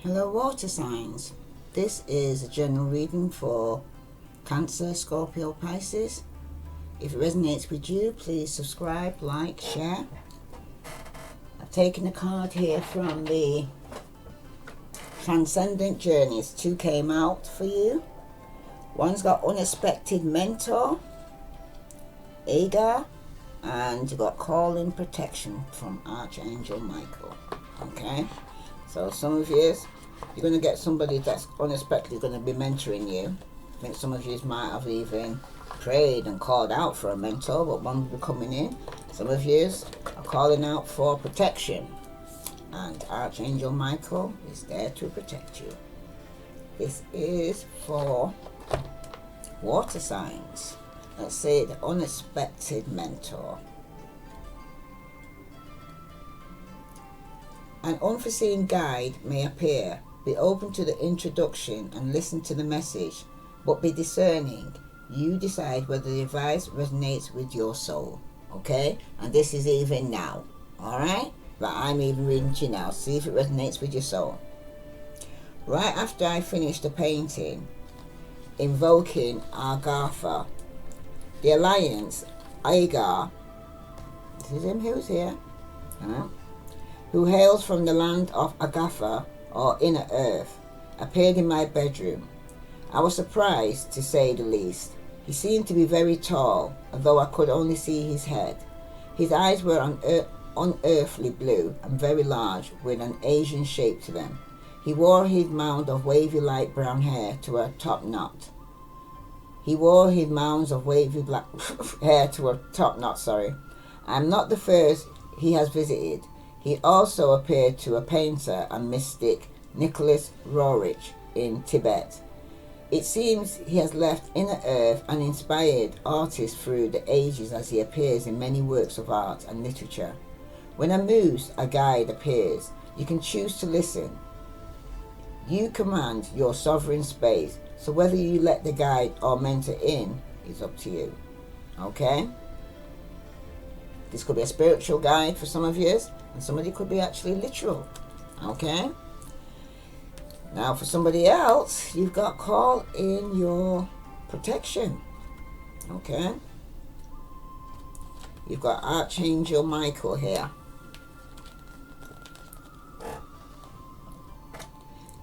Hello water signs. This is a general reading for Cancer, Scorpio, Pisces. If it resonates with you, please subscribe, like, share. I've taken a card here from the Transcendent Journeys. Two came out for you. One's got Unexpected Mentor, Agar, and you got Calling Protection from Archangel Michael. Okay, so some of you, you're going to get somebody that's unexpectedly going to be mentoring you. I think some of you might have even prayed and called out for a mentor, but one will be coming in. Some of you are calling out for protection, and Archangel Michael is there to protect you. This is for water signs. Let's say the unexpected mentor. An unforeseen guide may appear. Be open to the introduction and listen to the message, but be discerning. You decide whether the advice resonates with your soul. Okay? And this is even now. Alright? But I'm even reading to you now. See if it resonates with your soul. Right after I finished the painting, invoking Agartha, the Alliance, Agar, this is him who's here, who hails from the land of Agatha, or Inner Earth, appeared in my bedroom. I was surprised, to say the least. He seemed to be very tall, although I could only see his head. His eyes were unearthly blue and very large, with an Asian shape to them. He wore his mound of wavy light brown hair to a top knot. I am not the first he has visited. He also appeared to a painter and mystic, Nicholas Roerich, in Tibet. It seems he has left Inner Earth and inspired artists through the ages, as he appears in many works of art and literature. When a muse, a guide, appears, you can choose to listen. You command your sovereign space, so whether you let the guide or mentor in is up to you. Okay? This could be a spiritual guide for some of you, and somebody could be actually literal. Okay? Now for somebody else, you've got call in your protection. Okay? You've got Archangel Michael here.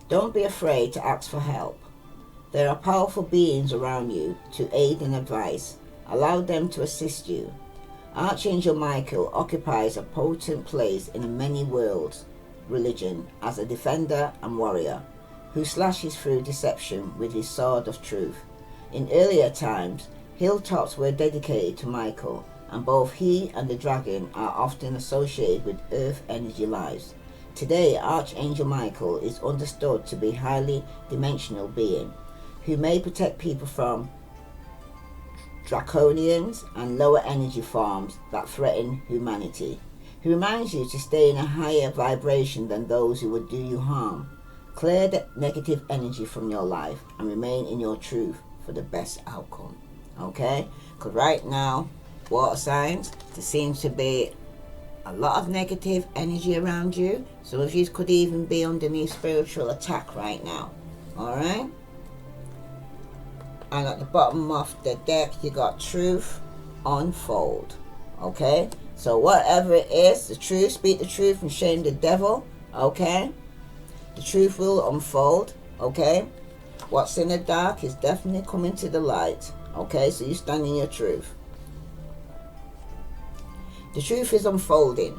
Don't be afraid to ask for help. There are powerful beings around you to aid and advise. Allow them to assist you. Archangel Michael occupies a potent place in many worlds' religion as a defender and warrior who slashes through deception with his sword of truth. In earlier times, hilltops were dedicated to Michael, and both he and the dragon are often associated with earth energy lives. Today, Archangel Michael is understood to be a highly dimensional being who may protect people from draconians and lower energy forms that threaten humanity. He reminds you to stay in a higher vibration than those who would do you harm. Clear the negative energy from your life and remain in your truth for the best outcome. Okay? Because right now, water signs, there seems to be a lot of negative energy around you. Some of you could even be underneath spiritual attack right now. Alright? And at the bottom of the deck, you got Truth Unfold. Okay? So whatever it is, the truth, speak the truth and shame the devil. Okay? The truth will unfold. Okay? What's in the dark is definitely coming to the light. Okay? So you stand in your truth. The truth is unfolding.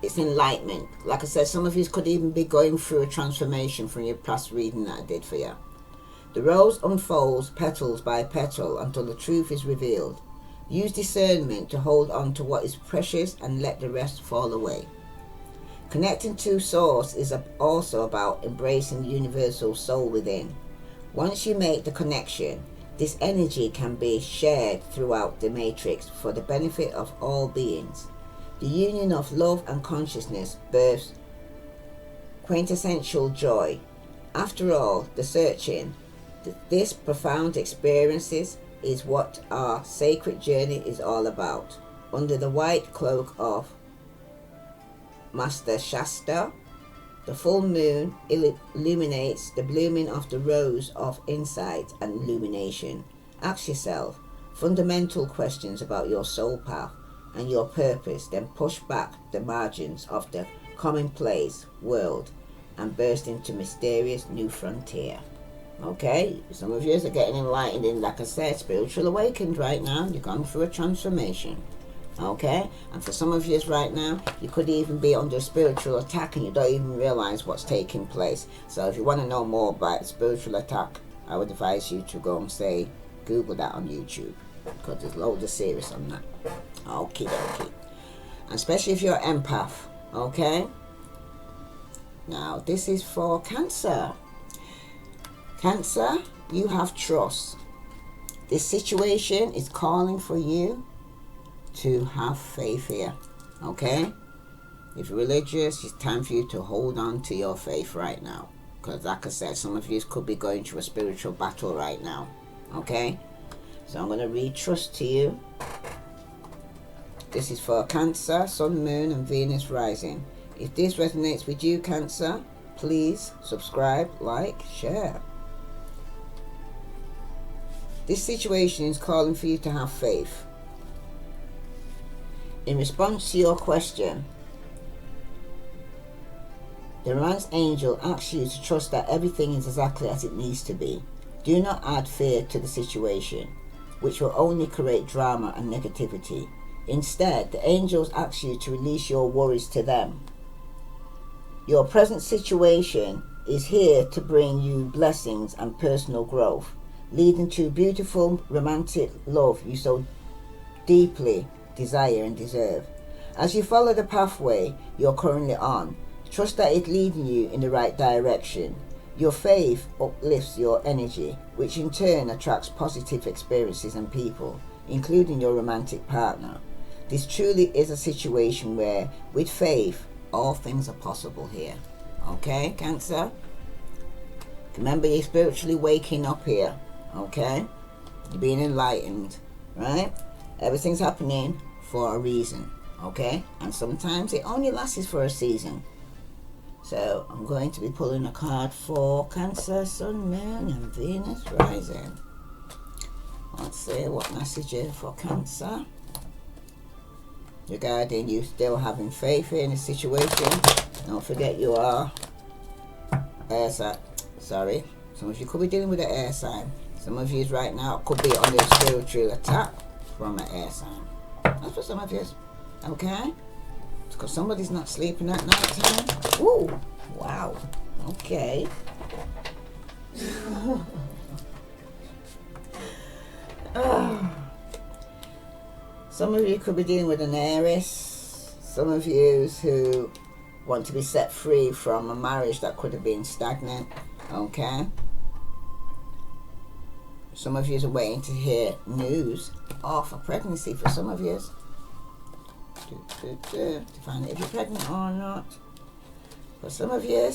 It's enlightenment. Like I said, some of you could even be going through a transformation from your past reading that I did for you. The rose unfolds petals by petal until the truth is revealed. Use discernment to hold on to what is precious and let the rest fall away. Connecting to Source is also about embracing the universal soul within. Once you make the connection, this energy can be shared throughout the matrix for the benefit of all beings. The union of love and consciousness births quintessential joy. After all, the searching, this profound experiences is what our sacred journey is all about. Under the white cloak of Master Shasta, The full moon illuminates the blooming of the rose of insight and illumination. Ask yourself fundamental questions about your soul path and your purpose, then push back the margins of the commonplace world and burst into mysterious new frontier. Okay, some of you are getting enlightened in, like I said, spiritual awakened right now. You're going through a transformation. Okay, and for some of you right now, you could even be under spiritual attack and you don't even realize what's taking place. So if you want to know more about spiritual attack, I would advise you to go and Google that on YouTube, because there's loads of series on that. Okay. And especially if you're an empath. Okay, now this is for Cancer. Cancer, you have trust. This situation is calling for you to have faith here. Okay, if you're religious, it's time for you to hold on to your faith right now, because like I said, some of you could be going through a spiritual battle right now. Okay, so I'm going to read trust to you. This is for Cancer, Sun, Moon and Venus rising. If this resonates with you, Cancer, please subscribe, like, share. This situation is calling for you to have faith. In response to your question, the Romance Angel asks you to trust that everything is exactly as it needs to be. Do not add fear to the situation, which will only create drama and negativity. Instead, the angels ask you to release your worries to them. Your present situation is here to bring you blessings and personal growth, leading to beautiful romantic love you so deeply desire and deserve. As you follow the pathway you're currently on, trust that it's leading you in the right direction. Your faith uplifts your energy, which in turn attracts positive experiences and people, including your romantic partner. This truly is a situation where, with faith, all things are possible here. Okay, Cancer? Remember, you're spiritually waking up here. Okay? You're being enlightened. Right? Everything's happening for a reason. Okay? And sometimes it only lasts for a season. So I'm going to be pulling a card for Cancer, Sun, Moon and Venus rising. Let's see what message is for Cancer regarding you still having faith in the situation. Don't forget you are air sign. Sorry, some of you could be dealing with an air sign. Some of you right now could be under a spiritual attack from an air sign. That's for some of you. Okay? Because somebody's not sleeping at night time. Ooh, wow. Okay. Some of you could be dealing with an Aries. Some of you who want to be set free from a marriage that could have been stagnant. Okay. Some of you are waiting to hear news of a pregnancy for some of you. To find out if you're pregnant or not. For some of you,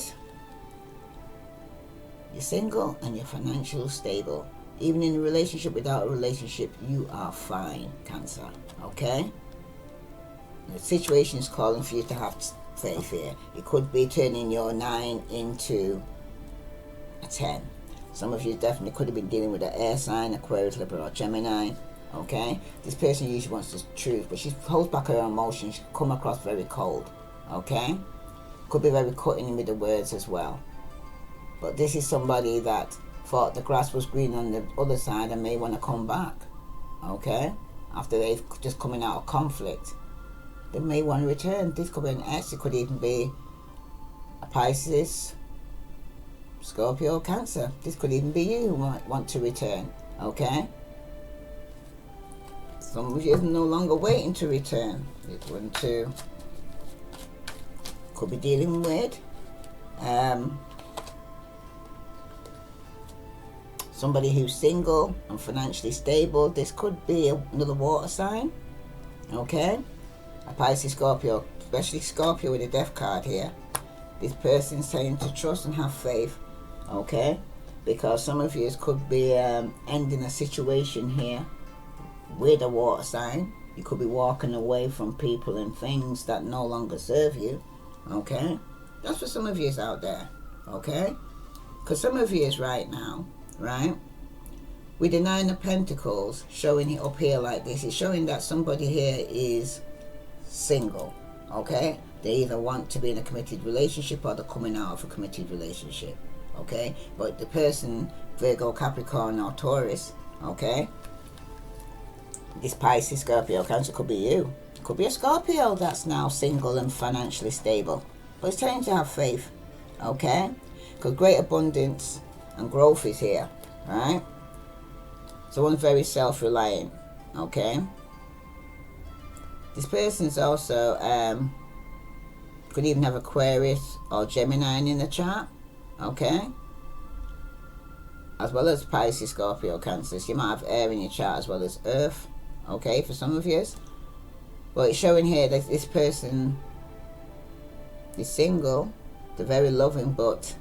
you're single and you're financially stable. Even in a relationship, without a relationship, you are fine, Cancer. Okay? The situation is calling for you to have faith here. It could be turning your 9 into a 10. Some of you definitely could have been dealing with an air sign, Aquarius, Libra, or Gemini. Okay? This person usually wants the truth, but she holds back her emotions. She can come across very cold. Okay? Could be very cutting with the words as well. But this is somebody that thought the grass was green on the other side and may want to come back. Okay? After they've just coming out of conflict, they may want to return. This could be an ex. It could even be a Pisces, Scorpio, Cancer. This could even be you who might want to return. Okay? Some of you are no longer waiting to return. It's one, two. Could be dealing with somebody who's single and financially stable. This could be another water sign. Okay? A Pisces, Scorpio, especially Scorpio with a death card here. This person's saying to trust and have faith. Okay? Because some of you could be ending a situation here with a water sign. You could be walking away from people and things that no longer serve you. Okay? That's for some of you out there, okay? Because some of you right now, right, with the Nine of Pentacles showing it up here like this, it's showing that somebody here is single, okay? They either want to be in a committed relationship or they're coming out of a committed relationship, okay? But the person, Virgo, Capricorn or Taurus, okay, this Pisces, Scorpio, Cancer, could be you. Could be a Scorpio that's now single and financially stable, but it's time to have faith, okay? Because great abundance and growth is here, right? Someone's very self-reliant, okay? This person's also could even have Aquarius or Gemini in the chart, okay? As well as Pisces, Scorpio, Cancer. So you might have air in your chart as well as earth, okay, for some of you. But it's showing here that this person is single, they're very loving, but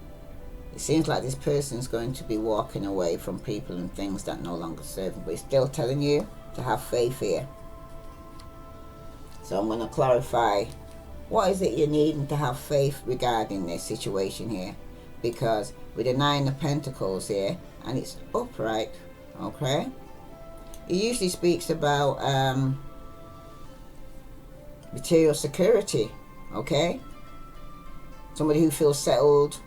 it seems like this person's going to be walking away from people and things that no longer serve them. But it's still telling you to have faith here. So I'm going to clarify what is it you need to have faith regarding this situation here. Because with the Nine of Pentacles here, and it's upright, okay? It usually speaks about material security, okay? Somebody who feels settled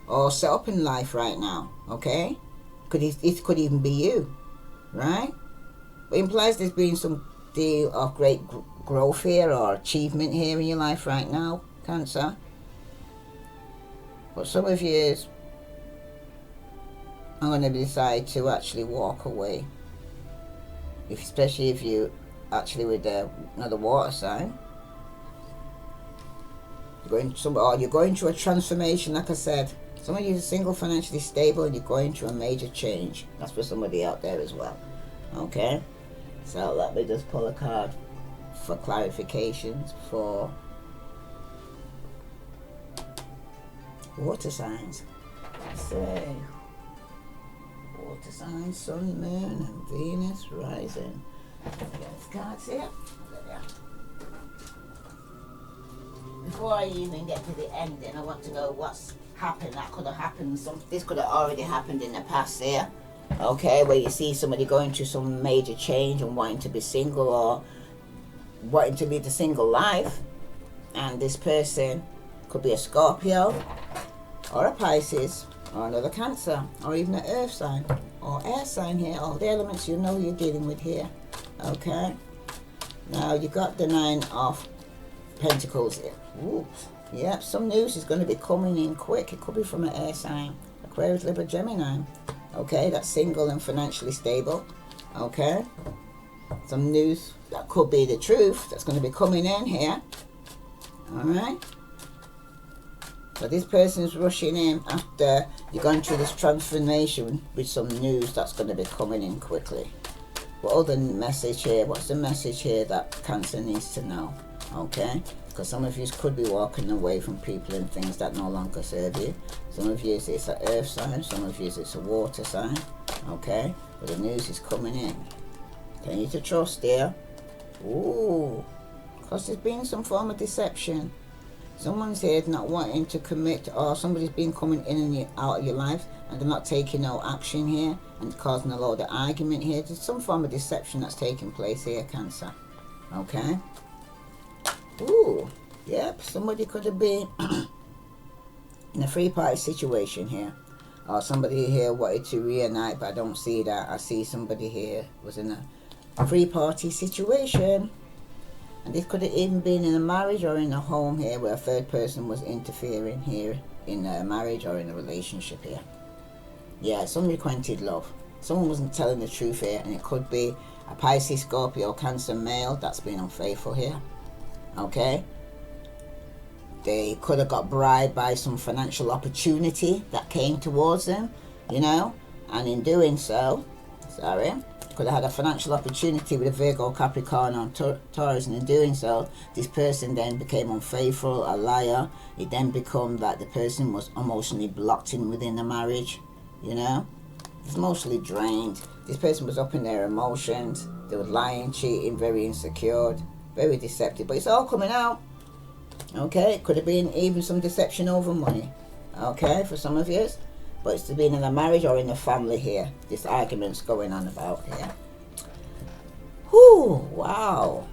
or set up in life right now, okay? It could even be you, right? But it implies there's been some deal of great growth here or achievement here in your life right now, Cancer. But some of you are going to decide to actually walk away, especially if you actually with another water sign. You're going through a transformation, like I said. Some of you are single, financially stable, and you're going through a major change. That's for somebody out there as well. Okay? So let me just pull a card for clarifications for water signs. Let's say water signs, Sun, Moon, and Venus rising. Get cards here. Before I even get to the ending, I want to know what's happened. That could have happened. This could have already happened in the past here. Okay, where you see somebody going through some major change and wanting to be single or wanting to lead a single life. And this person could be a Scorpio or a Pisces or another Cancer or even an earth sign or air sign here. All the elements you know you're dealing with here. Okay. Now you got the Nine of Pentacles here. Oops. Yeah, some news is going to be coming in quick. It could be from an air sign. Aquarius, Libra, Gemini. Okay, that's single and financially stable. Okay. Some news that could be the truth that's going to be coming in here. Alright. So this person's rushing in after you've gone through this transformation with some news that's going to be coming in quickly. What other message here? What's the message here that Cancer needs to know? Okay, because some of you could be walking away from people and things that no longer serve you. Some of you it's an earth sign, some of you it's a water sign. Okay, but the news is coming in. Can you to trust there? Ooh, because there's been some form of deception. Someone's here not wanting to commit, or somebody's been coming in and out of your life and they're not taking no action here and causing a lot of argument here. There's some form of deception that's taking place here, Cancer. Okay. Ooh, yep, somebody could have been in a three-party situation here. Or somebody here wanted to reunite, but I don't see that. I see somebody here was in a three-party situation. And this could have even been in a marriage or in a home here where a third person was interfering here in a marriage or in a relationship here. Yeah, some requited love. Someone wasn't telling the truth here, and it could be a Pisces, Scorpio, Cancer male that's been unfaithful here. Okay, they could have got bribed by some financial opportunity that came towards them, you know, and in doing so, could have had a financial opportunity with a Virgo, Capricorn or Taurus, and in doing so, this person then became unfaithful, a liar. It then became that the person was emotionally blocked in within the marriage, you know, it's emotionally drained. This person was up in their emotions, they were lying, cheating, very insecure, very deceptive, but it's all coming out. Okay, it could have been even some deception over money. Okay, for some of you. But it's been in a marriage or in a family here. This argument's going on about here. Whew, wow.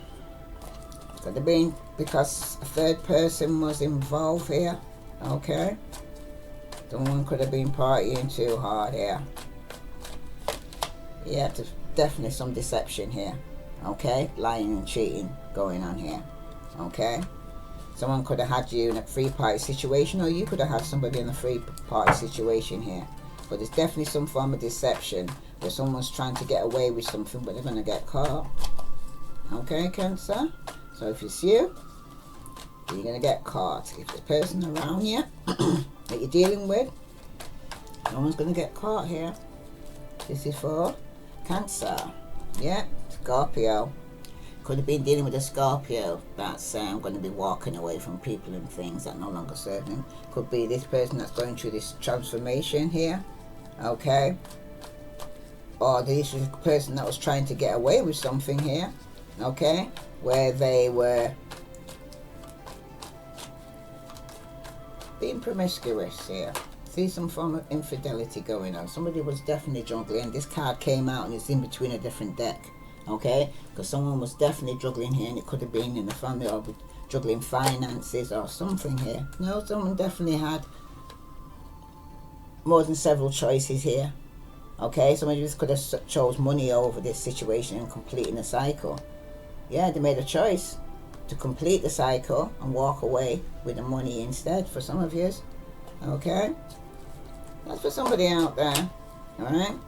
Could have been because a third person was involved here. Okay. Someone could have been partying too hard here. Yeah, there's definitely some deception here. Okay, lying and cheating going on here. Okay. Someone could have had you in a free party situation, or you could have had somebody in a free party situation here. But there's definitely some form of deception where someone's trying to get away with something, but they're going to get caught. Okay, Cancer? So if it's you, you're going to get caught. If there's a person around you that you're dealing with, someone's going to get caught here. This is for Cancer. Yeah, Scorpio. Could have been dealing with a Scorpio that's going to be walking away from people and things that no longer serve him. Could be this person that's going through this transformation here. Okay. Or this is a person that was trying to get away with something here. Okay. Where they were being promiscuous here. See some form of infidelity going on. Somebody was definitely juggling. This card came out and it's in between a different deck. Okay, because someone was definitely juggling here, and it could have been in the family or juggling finances or something here. No, someone definitely had more than several choices here. Okay, some of you could have chose money over this situation and completing the cycle. Yeah, they made a choice to complete the cycle and walk away with the money instead for some of you. Okay, that's for somebody out there. All right.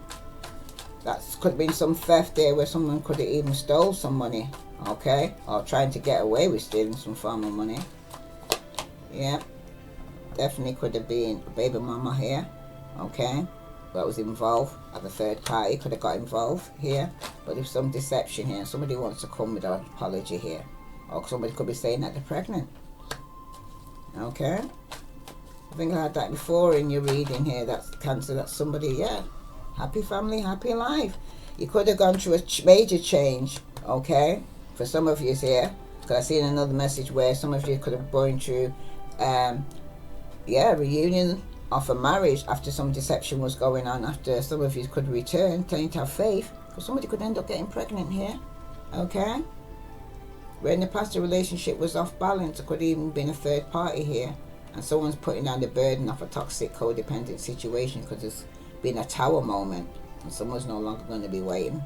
That could have been some theft there where someone could have even stole some money, okay? Or trying to get away with stealing some form of money. Yeah, definitely could have been a baby mama here, okay? That was involved at the third party, could have got involved here. But there's some deception here. Somebody wants to come with an apology here. Or somebody could be saying that they're pregnant. Okay? I think I had that before in your reading here. That's Cancer, that's somebody, yeah. Happy family, happy life. You could have gone through a major change, okay? For some of you here, because I seen another message where some of you could have gone through, reunion of a marriage after some deception was going on. After some of you could return, claim to have faith, because somebody could end up getting pregnant here, okay? Where in the past the relationship was off balance, it could even been a third party here, and someone's putting down the burden of a toxic codependent situation because it's been a tower moment and someone's no longer going to be waiting.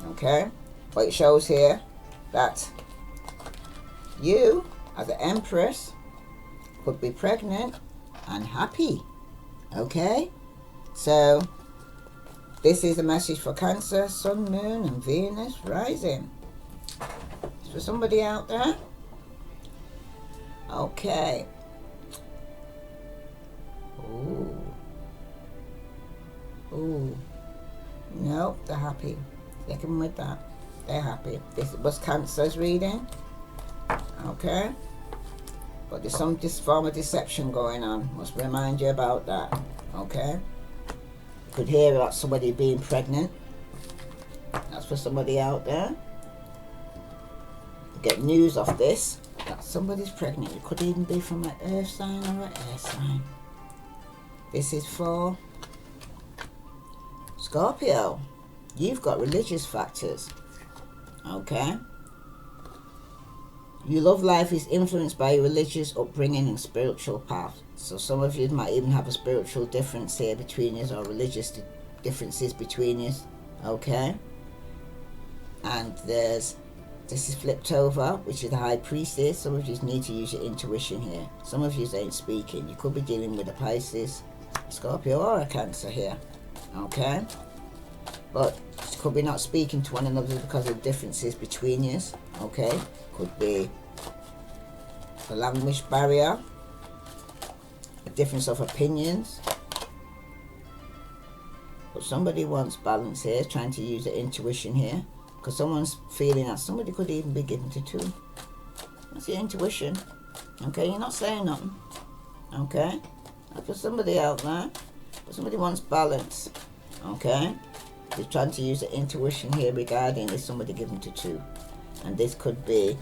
Okay, but it shows here that you as an Empress could be pregnant and happy. Okay, so this is a message for Cancer, Sun, Moon and Venus rising. It's for somebody out there. Okay. Ooh, no, they're happy. Stick them with that. They're happy. This was Cancer's reading. Okay. But there's some form of deception going on. Must remind you about that. Okay. You could hear about somebody being pregnant. That's for somebody out there. You get news of this. That somebody's pregnant. It could even be from an earth sign or an air sign. This is for Scorpio. You've got religious factors. Okay. Your love life is influenced by your religious upbringing and spiritual path. So some of you might even have a spiritual difference here between you, or religious differences between you. Okay. And this is flipped over, which is the High Priestess. Some of you need to use your intuition here. Some of you ain't speaking. You could be dealing with a Pisces, Scorpio or a Cancer here. Okay, but could be not speaking to one another because of differences between you. Okay, could be a language barrier, a difference of opinions, but somebody wants balance here, trying to use the intuition here, because someone's feeling that somebody could even be given to two. That's your intuition. Okay, you're not saying nothing. Okay, that's for somebody out there. But somebody wants balance. Okay, they're trying to use the intuition here regarding is somebody given to two, and this could be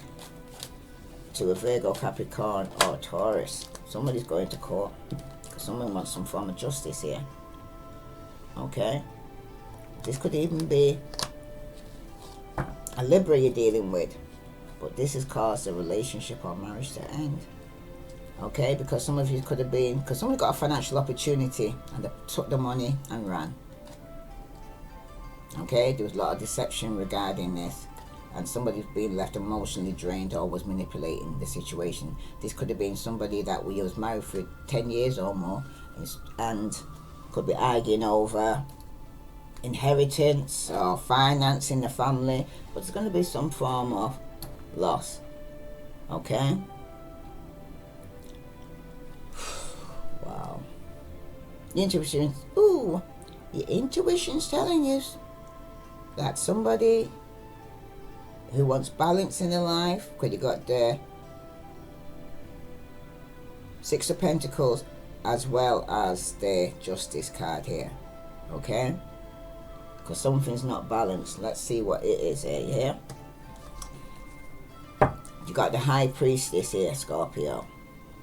to a Virgo, Capricorn, or Taurus. Somebody's going to court because someone wants some form of justice here. Okay? This could even be a Libra you're dealing with, but this has caused a relationship or marriage to end. Okay? Because some of you could have been, because someone got a financial opportunity and they took the money and ran. Okay? There was a lot of deception regarding this. And somebody's been left emotionally drained or was manipulating the situation. This could have been somebody that was married for 10 years or more and could be arguing over inheritance or finance in the family, but there's going to be some form of loss. Okay? Wow. Your intuition's telling you that somebody who wants balance in their life, because you got the Six of Pentacles as well as the Justice card here. Okay? Because something's not balanced. Let's see what it is here. You got the High Priestess here, Scorpio.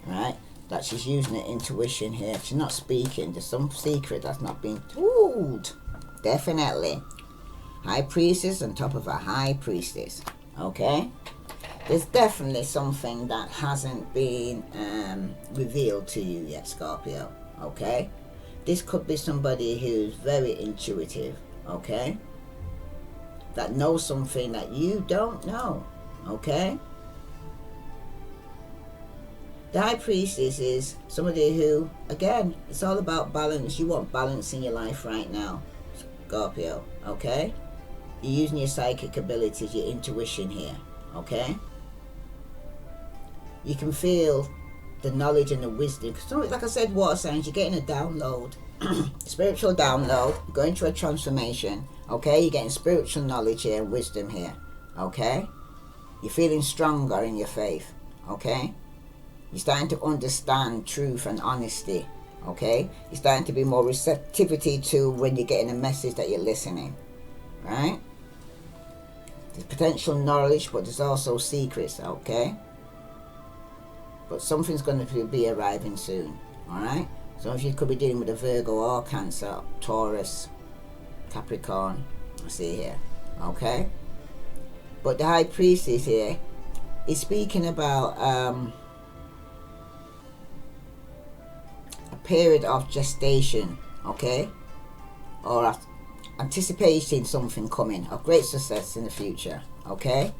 Right? That she's using her intuition here. She's not speaking. There's some secret that's not being told. Definitely. High Priestess on top of a High Priestess. Okay? There's definitely something that hasn't been revealed to you yet, Scorpio. Okay? This could be somebody who's very intuitive. Okay? That knows something that you don't know. Okay? The High Priestess is somebody who, again, it's all about balance. You want balance in your life right now, Scorpio. Okay? You're using your psychic abilities, your intuition here, okay? You can feel the knowledge and the wisdom. Because like I said, water signs, you're getting a download, spiritual download. You're going through a transformation, okay? You're getting spiritual knowledge here and wisdom here, okay? You're feeling stronger in your faith, okay? You're starting to understand truth and honesty, okay? You're starting to be more receptivity to when you're getting a message that you're listening, right? There's potential knowledge, but there's also secrets, okay? But something's going to be arriving soon, alright? Some of you could be dealing with a Virgo or Cancer, Taurus, Capricorn, I see here, okay? But the High Priestess here is speaking about a period of gestation, okay? Or anticipating something coming of great success in the future, okay?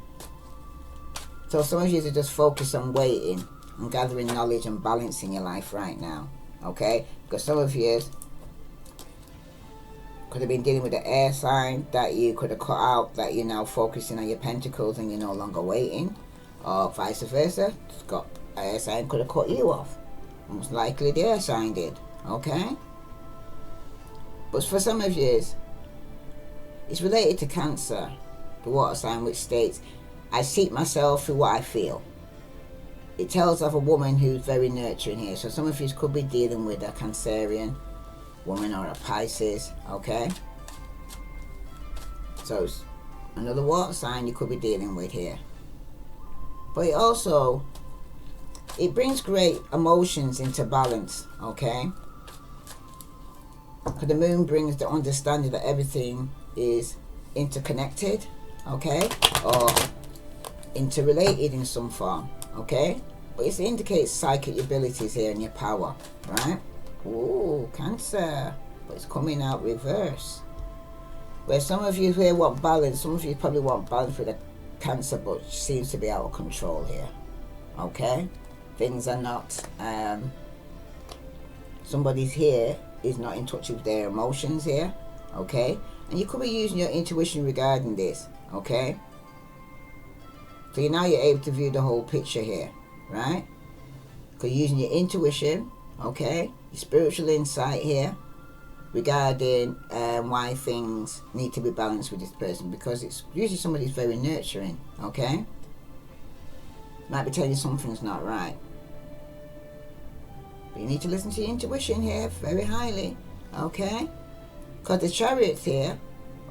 So some of you are just focused on waiting and gathering knowledge and balance in your life right now, okay? Because some of you could have been dealing with the air sign that you could have cut out, that you're now focusing on your pentacles and you're no longer waiting, or vice versa. Got air sign could have cut you off. Most likely the air sign did, okay? But for some of you, it's related to Cancer, the water sign, which states, I seek myself through what I feel. It tells of a woman who's very nurturing here. So some of you could be dealing with a Cancerian woman or a Pisces, okay? So it's another water sign you could be dealing with here. But it brings great emotions into balance, okay? Because the moon brings the understanding that everything is interconnected, okay, or interrelated in some form, okay? But it indicates psychic abilities here and your power, right? Ooh, Cancer, but it's coming out reverse. Where some of you here want balance, some of you probably want balance with a Cancer, but seems to be out of control here, okay? Things are not, somebody's here is not in touch with their emotions here, okay? And you could be using your intuition regarding this, okay? So now you're able to view the whole picture here, right? Because you're using your intuition, okay? Your spiritual insight here regarding why things need to be balanced with this person, because it's usually somebody who's very nurturing, okay? Might be telling you something's not right. But you need to listen to your intuition here very highly, okay? Because the Chariots here,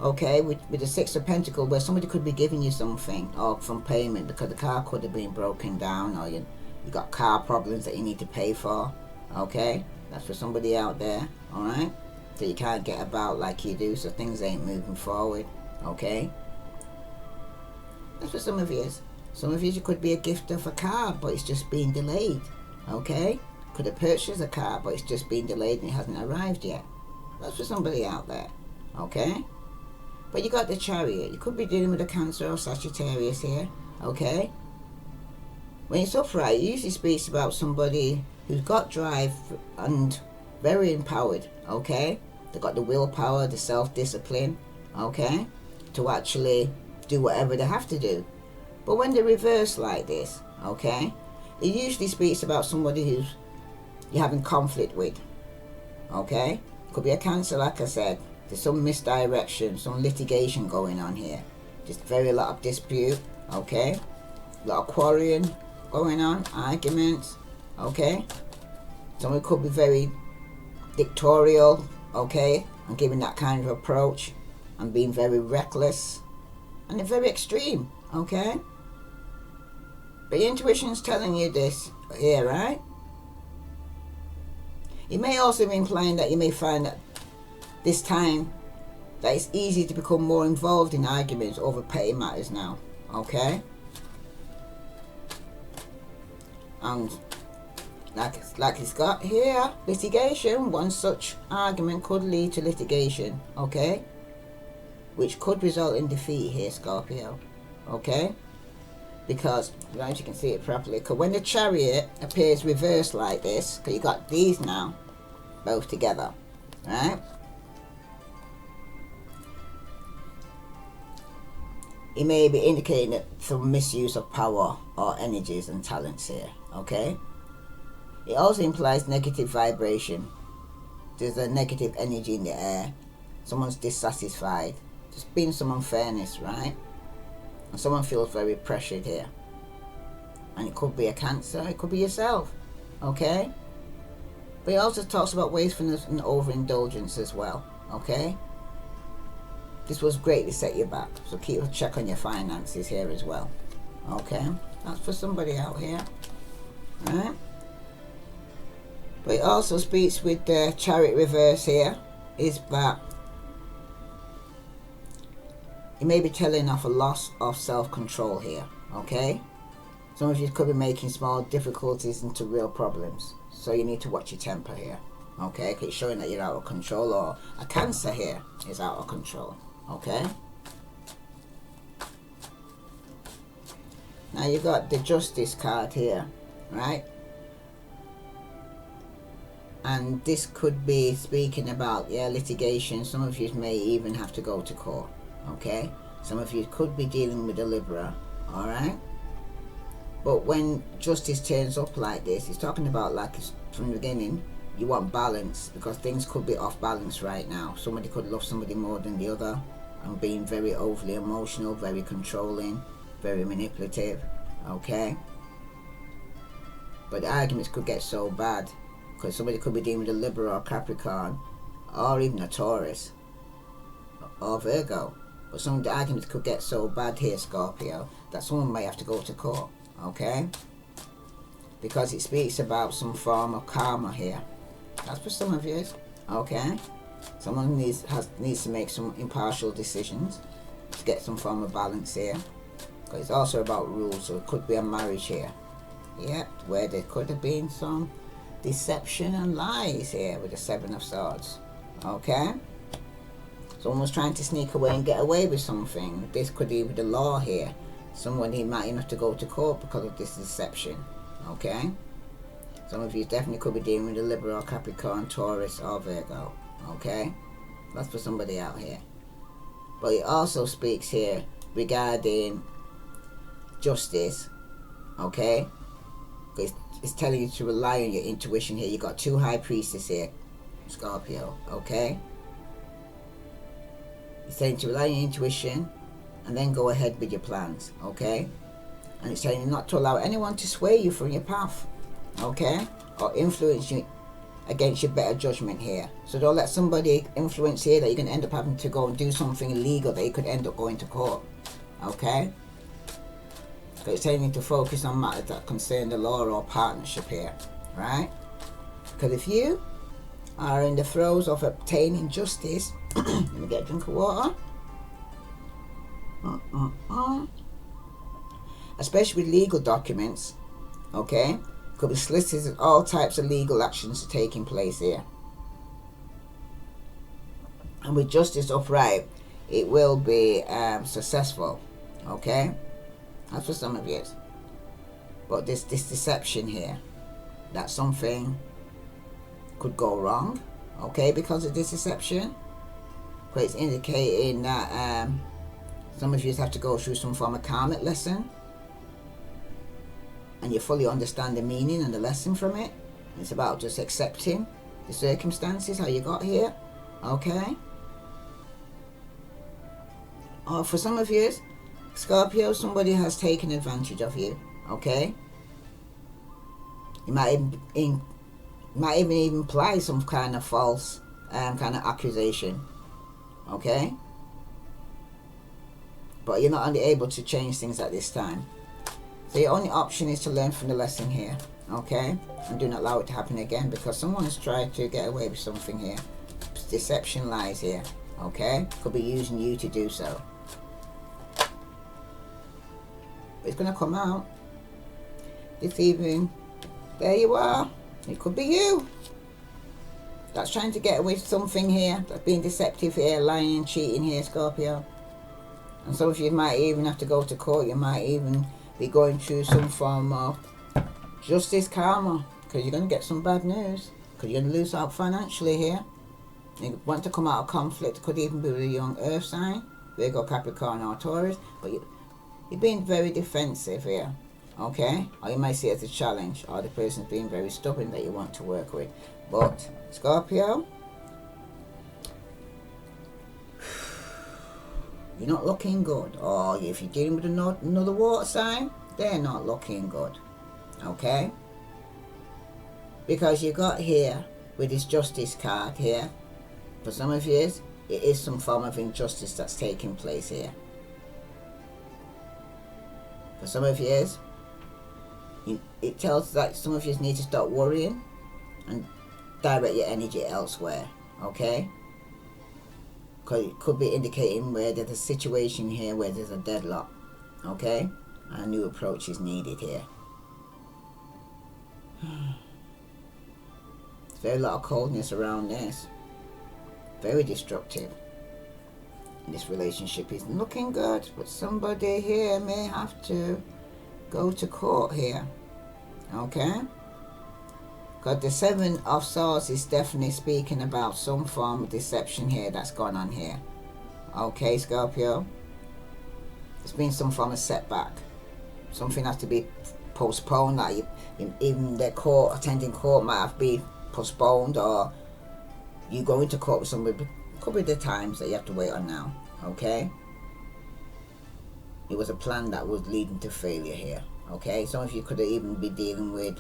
okay, with the Six of Pentacles, where somebody could be giving you something or from payment because the car could have been broken down, or you got car problems that you need to pay for, okay? That's for somebody out there, all right? So you can't get about like you do, so things ain't moving forward, okay? That's for some of you. Some of you could be a gift of a car, but it's just being delayed, okay? Could have purchased a car, but it's just been delayed and it hasn't arrived yet. That's for somebody out there, okay? But you got the Chariot. You could be dealing with a Cancer or Sagittarius here, okay? When it's upright, it usually speaks about somebody who's got drive and very empowered, okay? They've got the willpower, the self-discipline, okay? To actually do whatever they have to do. But when they're reversed like this, okay? It usually speaks about somebody who's you're having conflict with, okay? Could be a Cancer, like I said. There's some misdirection, some litigation going on here. Just very lot of dispute, okay? A lot of quarreling going on, arguments, okay? Someone could be very dictatorial, okay? And giving that kind of approach and being very reckless. And they're very extreme, okay? But your intuition's telling you this here, right? It may also be implying that you may find that this time that it's easy to become more involved in arguments over petty matters now, okay? And like it's got here, litigation. One such argument could lead to litigation, okay? Which could result in defeat here, Scorpio, okay? Because, I don't know if you can see it properly, because when the Chariot appears reversed like this, because you got these now, both together, right? It may be indicating that some misuse of power or energies and talents here, okay? It also implies negative vibration. There's a negative energy in the air. Someone's dissatisfied. There's been some unfairness, right? And someone feels very pressured here. And it could be a Cancer, it could be yourself, okay? But it also talks about wastefulness and overindulgence as well, okay? This was great to set you back, so keep a check on your finances here as well, okay? That's for somebody out here, right? But it also speaks with the Chariot reverse here, is that you may be telling of a loss of self-control here, okay? Some of you could be making small difficulties into real problems, so you need to watch your temper here, okay? Because it's showing that you're out of control, or a Cancer here is out of control, okay? Now you got the Justice card here, right? And this could be speaking about, yeah, litigation. Some of you may even have to go to court, okay? Some of you could be dealing with a Libra, all right? But when justice turns up like this, it's talking about, like from the beginning, you want balance, because things could be off balance right now. Somebody could love somebody more than the other and being very overly emotional, very controlling, very manipulative, okay? But the arguments could get so bad because somebody could be dealing with a Libra or Capricorn, or even a Taurus or Virgo. But some of the arguments could get so bad here, Scorpio, that someone may have to go to court, okay? Because it speaks about some form of karma here. That's for some of you, okay? Someone needs to make some impartial decisions to get some form of balance here. Because it's also about rules, so it could be a marriage here. Yep, where there could have been some deception and lies here with the Seven of Swords, okay? Someone was trying to sneak away and get away with something. This could be with the law here. Someone he might even have to go to court because of this deception, okay? Some of you definitely could be dealing with a Libra or Capricorn, Taurus or Virgo, okay? That's for somebody out here. But it also speaks here regarding justice, okay? It's telling you to rely on your intuition here. You got two High Priestesses here, Scorpio, okay? It's saying to rely on your intuition and then go ahead with your plans, okay? And it's telling you not to allow anyone to sway you from your path, okay? Or influence you against your better judgment here. So don't let somebody influence here that you're going to end up having to go and do something illegal that you could end up going to court. Okay? So it's telling you to focus on matters that concern the law or partnership here. Right? Because if you are in the throes of obtaining justice, let me get a drink of water. Especially with legal documents, okay? Could be solicited, all types of legal actions are taking place here. And with justice upright, it will be successful, okay? That's for some of you. But this deception here, that something could go wrong, okay, because of this deception. But it's indicating that some of you have to go through some form of karmic lesson, and you fully understand the meaning and the lesson from it. It's about just accepting the circumstances, how you got here, okay? Or for some of you, Scorpio, somebody has taken advantage of you, okay? You might even imply some kind of false kind of accusation, okay? But you're not only able to change things at this time. So your only option is to learn from the lesson here, okay? And do not allow it to happen again, because someone's tried to get away with something here. Deception lies here, okay? Could be using you to do so. But it's going to come out. This evening, there you are. It could be you. That's trying to get away with something here. That's being deceptive here, lying, cheating here, Scorpio. And some of you might even have to go to court. You might even be going through some form of justice karma, because you're going to get some bad news, because you're going to lose out financially here. You want to come out of conflict. Could even be with a young earth sign, Virgo, Capricorn or Taurus, but you're being very defensive here, okay? Or you might see it as a challenge, or the person's being very stubborn that you want to work with. But Scorpio, you're not looking good. Or if you're dealing with another water sign, they're not looking good, okay? Because you got here with this justice card here, for some of you, it is some form of injustice that's taking place here. For some of you, it tells that some of you need to stop worrying and direct your energy elsewhere, okay? Because it could be indicating where there's a situation here where there's a deadlock, okay? And a new approach is needed here. There's very lot of coldness around this. Very destructive. This relationship isn't looking good, but somebody here may have to go to court here, okay? Because the Seven of Swords is definitely speaking about some form of deception here that's gone on here, okay, Scorpio? There's been some form of setback. Something has to be postponed, like even the court, attending court might have been postponed, or you go into court with somebody. Could be the times that you have to wait on now, okay? It was a plan that was leading to failure here, okay? Some of you could even be dealing with,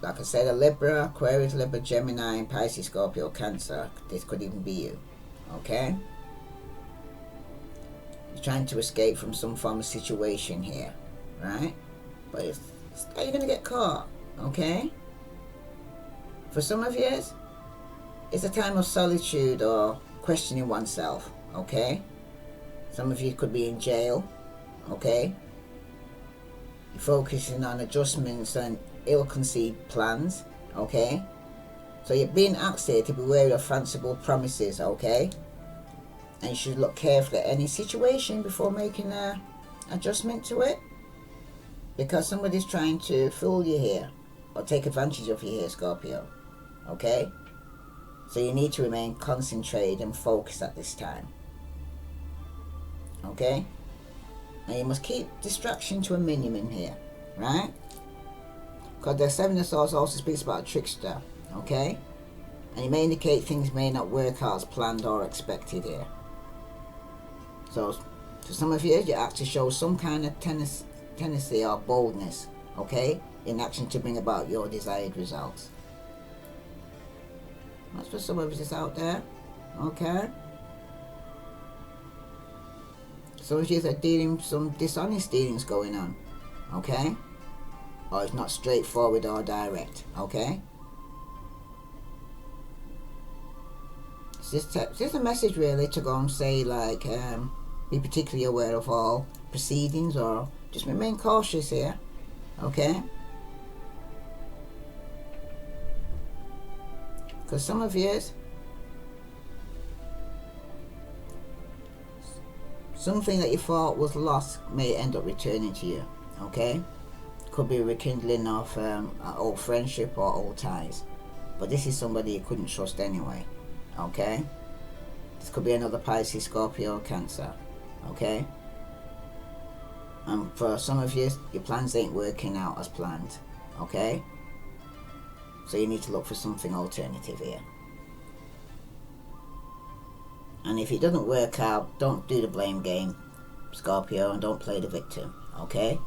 like I said, a Libra, Aquarius, Libra, Gemini, Pisces, Scorpio, Cancer. This could even be you, okay? You're trying to escape from some form of situation here, right? But are you going to get caught, okay? For some of you, it's a time of solitude or questioning oneself, okay? Some of you could be in jail, okay? You're focusing on adjustments and ill-conceived plans, okay? So you're being asked here to be wary of fanciful promises, okay? And you should look carefully at any situation before making an adjustment to it, because somebody's trying to fool you here or take advantage of you here, Scorpio, okay? So you need to remain concentrated and focused at this time, okay? And you must keep distraction to a minimum here, right? Because the Seven of Swords also speaks about a trickster, okay? And it may indicate things may not work out as planned or expected here. So for some of you, you have to show some kind of tendency or boldness, okay, in action to bring about your desired results. That's for some of us out there. Okay? Some of you are dealing with some dishonest dealings going on. Okay? Or it's not straightforward or direct. Okay? It's just a message really to go and say, like, be particularly aware of all proceedings, or just remain cautious here. Okay? Because some of you, something that you thought was lost may end up returning to you. Okay? Could be a rekindling of an old friendship or old ties. But this is somebody you couldn't trust anyway. Okay? This could be another Pisces, Scorpio, Cancer. Okay? And for some of you, your plans ain't working out as planned. Okay? So you need to look for something alternative here. And if it doesn't work out, don't do the blame game, Scorpio, and don't play the victim. Okay?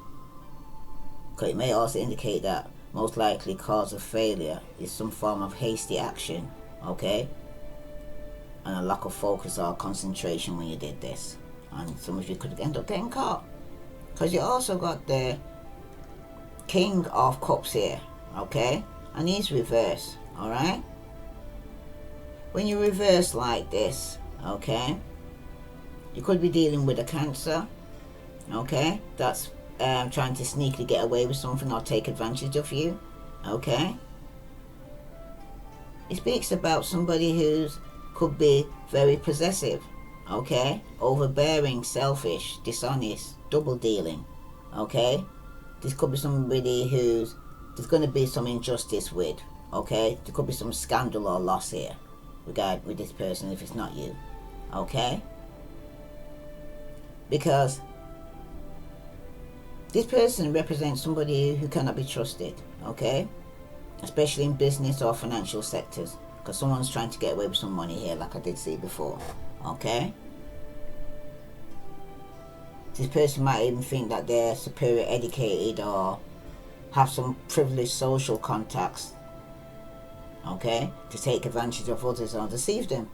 Because it may also indicate that most likely cause of failure is some form of hasty action. Okay? And a lack of focus or concentration when you did this. And some of you could end up getting caught. Because you also got the King of Cups here. Okay? And he's reversed. Alright? When you reverse like this, okay, you could be dealing with a Cancer. Okay? That's trying to sneakily get away with something or take advantage of you. Okay? It speaks about somebody who's could be very possessive, okay, overbearing, selfish, dishonest, double dealing. Okay, this could be somebody who's there's going to be some injustice with. Okay, there could be some scandal or loss here with this person if it's not you. Okay, because this person represents somebody who cannot be trusted. Okay, especially in business or financial sectors. Because someone's trying to get away with some money here, like I did see before. Okay? This person might even think that they're superior educated or have some privileged social contacts. Okay? To take advantage of others or deceive them.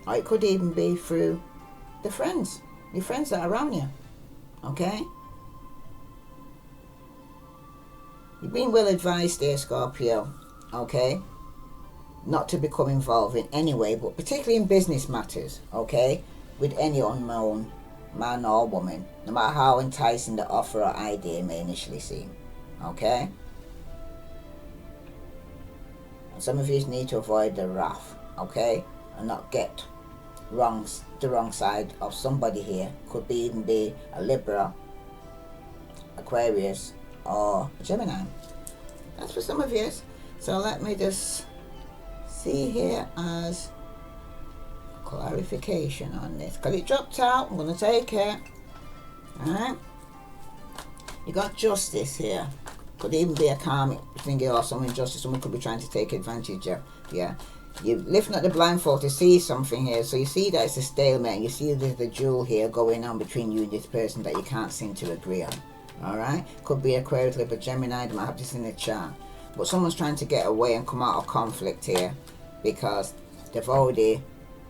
Or it could even be through the friends. Your friends that are around you. Okay? You've been well advised there, Scorpio. Okay, not to become involved in any way, but particularly in business matters, okay, with any unknown man or woman, no matter how enticing the offer or idea may initially seem. Okay, and some of you need to avoid the wrath, okay, and not get the wrong side of somebody here. Could be even be a Libra, Aquarius, or a Gemini. That's for some of you. So let me just see here as clarification on this. Because it dropped out, I'm going to take it. Alright. You got justice here. Could even be a karmic thingy or some injustice. Someone could be trying to take advantage of. Yeah. You're lifting up the blindfold to see something here. So you see that it's a stalemate. You see there's the duel here going on between you and this person that you can't seem to agree on. Alright. Could be Aquarius, Libra, Gemini. They might have this in the chart. But someone's trying to get away and come out of conflict here because they've already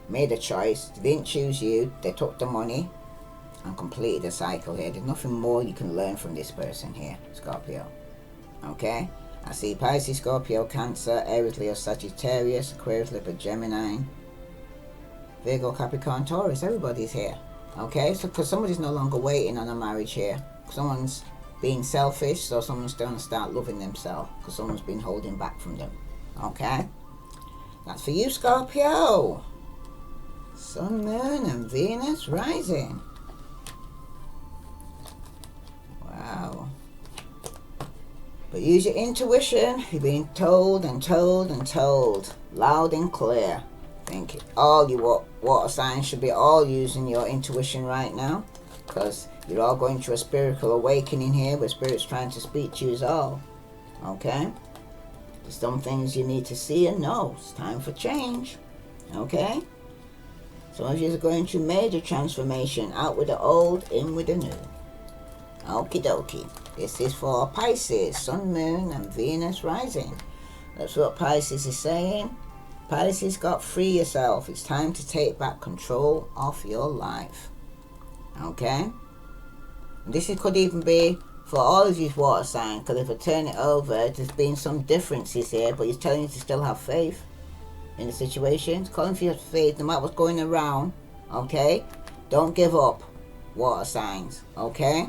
made a choice. They didn't choose you. They took the money and completed the cycle here. There's nothing more you can learn from this person here, Scorpio. Okay? I see Pisces, Scorpio, Cancer, Aries, Leo, Sagittarius, Aquarius, Libra, Gemini, Virgo, Capricorn, Taurus. Everybody's here. Okay? So because somebody's no longer waiting on a marriage here. Someone's being selfish, so someone's going to start loving themselves because someone's been holding back from them. Okay? That's for you, Scorpio. Sun, Moon, and Venus rising. Wow. But use your intuition. You're being told and told and told. Loud and clear. I think all you water signs should be all using your intuition right now. Because you're all going through a spiritual awakening here where Spirit's trying to speak to you all. Okay? There's some things you need to see and know. It's time for change. Okay? Some of you are going through major transformation. Out with the old, in with the new. Okie dokie. This is for Pisces, Sun, Moon, and Venus rising. That's what Pisces is saying. Pisces got free yourself. It's time to take back control of your life. Okay? And this could even be for all of you water signs, because if I turn it over, there's been some differences here, but he's telling you to still have faith in the situation. It's calling for your faith no matter what's going around. Okay? Don't give up, water signs. Okay?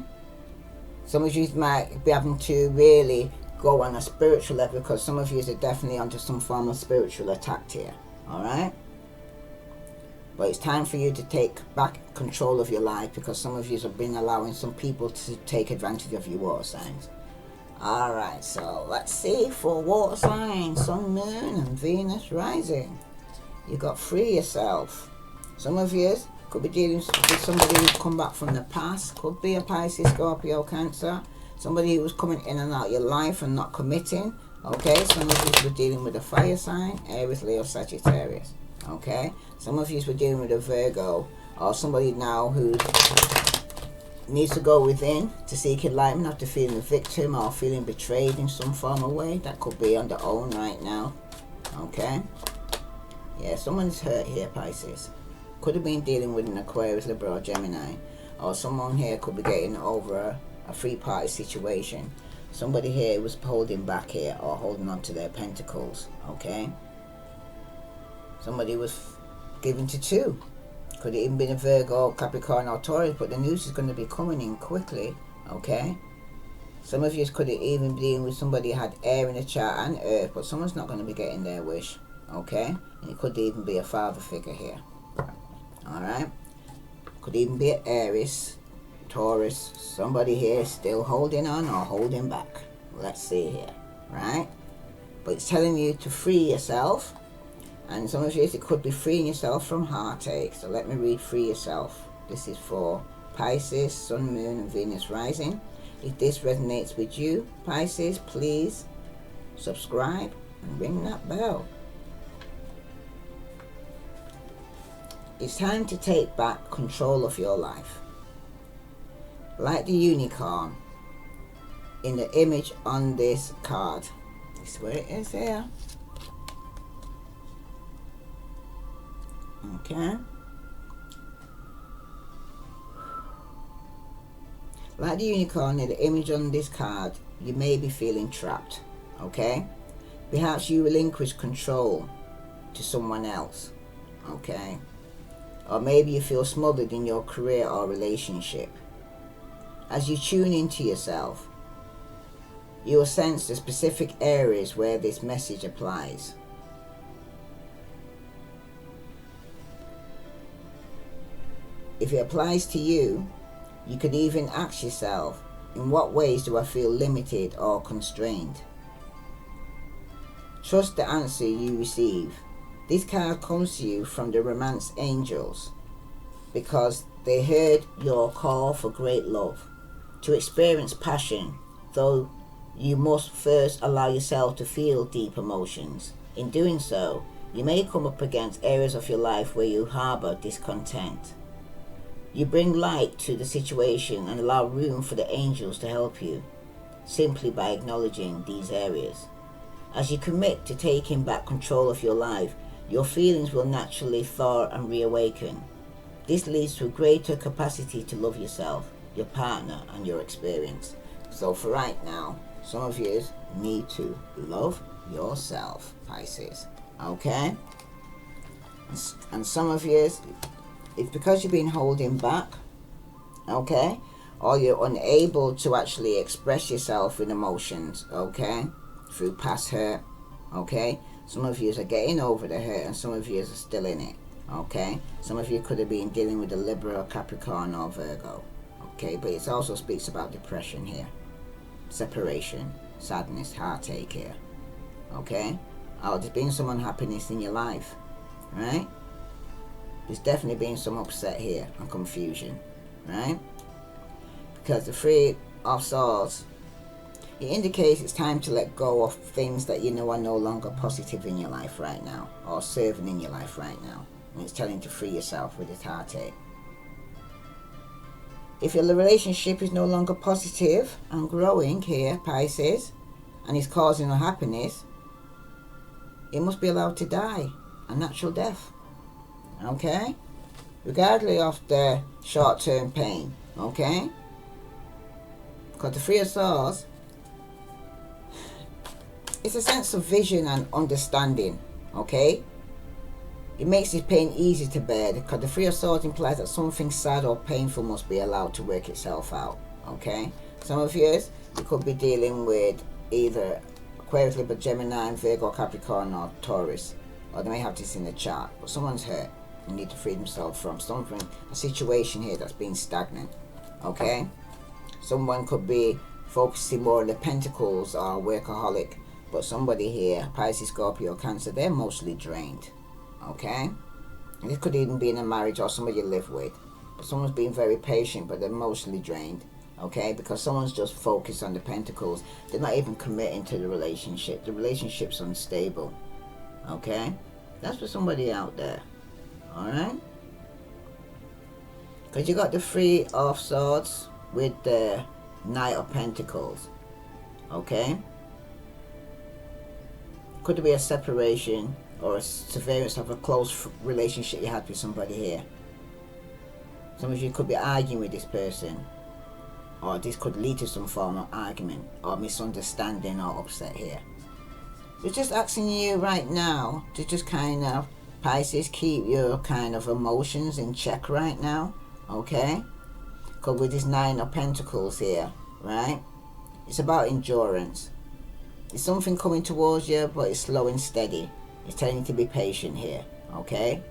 Some of you might be having to really go on a spiritual level, because some of you are definitely under some form of spiritual attack here. Alright? But it's time for you to take back control of your life, because some of you have been allowing some people to take advantage of your water signs. Alright, so let's see for water signs, Sun, Moon and Venus rising. You got free yourself. Some of you could be dealing with somebody who's come back from the past. Could be a Pisces, Scorpio, Cancer. Somebody who's coming in and out your life and not committing. Okay, some of you were dealing with a fire sign, Aries, Leo, Sagittarius. Okay, some of you were dealing with a Virgo, or somebody now who needs to go within to seek enlightenment after feeling a victim or feeling betrayed in some form of way. That could be on their own right now. Okay, yeah, someone's hurt here, Pisces. Could have been dealing with an Aquarius, Libra or Gemini, or someone here could be getting over a three-party situation. Somebody here was holding back here or holding on to their pentacles. Okay, somebody was given to two. Could have even been a Virgo, Capricorn or Taurus, but the news is going to be coming in quickly. Okay, some of you could have even been dealing with somebody who had air in the chart and earth, but someone's not going to be getting their wish. Okay, and it could even be a father figure here. Alright, could even be an Aries, Taurus, somebody here still holding on or holding back. Let's see here, right? But it's telling you to free yourself, and some of you it could be freeing yourself from heartache. So let me read free yourself. This is for Pisces, Sun, Moon and Venus rising. If this resonates with you, Pisces, please subscribe and ring that bell. It's time to take back control of your life. Like the unicorn in the image on this card. This is where it is here. Okay. Like the unicorn in the image on this card, you may be feeling trapped. Okay. Perhaps you relinquish control to someone else. Okay. Or maybe you feel smothered in your career or relationship. As you tune into yourself, you will sense the specific areas where this message applies. If it applies to you, you could even ask yourself, in what ways do I feel limited or constrained? Trust the answer you receive. This card comes to you from the romance angels because they heard your call for great love, to experience passion, though you must first allow yourself to feel deep emotions. In doing so, you may come up against areas of your life where you harbor discontent. You bring light to the situation and allow room for the angels to help you, simply by acknowledging these areas. As you commit to taking back control of your life, your feelings will naturally thaw and reawaken. This leads to a greater capacity to love yourself, your partner and your experience. So for right now, some of you need to love yourself, Pisces. Okay? And some of you, it's because you've been holding back. Okay? Or you're unable to actually express yourself with emotions. Okay? Through past hurt. Okay? Some of you are getting over the hurt and some of you are still in it. Okay? Some of you could have been dealing with a Libra, Capricorn or Virgo. Okay? But it also speaks about depression here. Separation, sadness, heartache here. Okay? Oh, there's been some unhappiness in your life. Right? There's definitely been some upset here and confusion. Right? Because the Three of Swords, it indicates it's time to let go of things that you know are no longer positive in your life right now, or serving in your life right now. And it's telling you to free yourself with this heartache. If your relationship is no longer positive and growing here, Pisces, and is causing unhappiness, it must be allowed to die a natural death. Okay? Regardless of the short-term pain. Okay? Because the Three of Swords, it's a sense of vision and understanding. Okay? It makes this pain easy to bear, because the Three of Swords implies that something sad or painful must be allowed to work itself out. Okay? Some of you could be dealing with either Aquarius, Libra, Gemini, Virgo, Capricorn, or Taurus. Or they may have this in the chart. But someone's hurt and need to free themselves from something, a situation here that's been stagnant. Okay? Someone could be focusing more on the Pentacles or workaholic. But somebody here, Pisces, Scorpio, Cancer, they're mostly drained. Okay? And it could even be in a marriage or somebody you live with. But someone's being very patient, but they're mostly drained. Okay? Because someone's just focused on the Pentacles. They're not even committing to the relationship. The relationship's unstable. Okay? That's for somebody out there. Alright? Because you got the Three of Swords with the Knight of Pentacles. Okay? Could be a separation or a severance of a close relationship you had with somebody here. Some of you could be arguing with this person, or this could lead to some form of argument or misunderstanding or upset here. We're just asking you right now to just kind of, Pisces, keep your kind of emotions in check right now. Okay? Because with this Nine of Pentacles here, right? It's about endurance. There's something coming towards you, but it's slow and steady. It's telling you to be patient here, okay?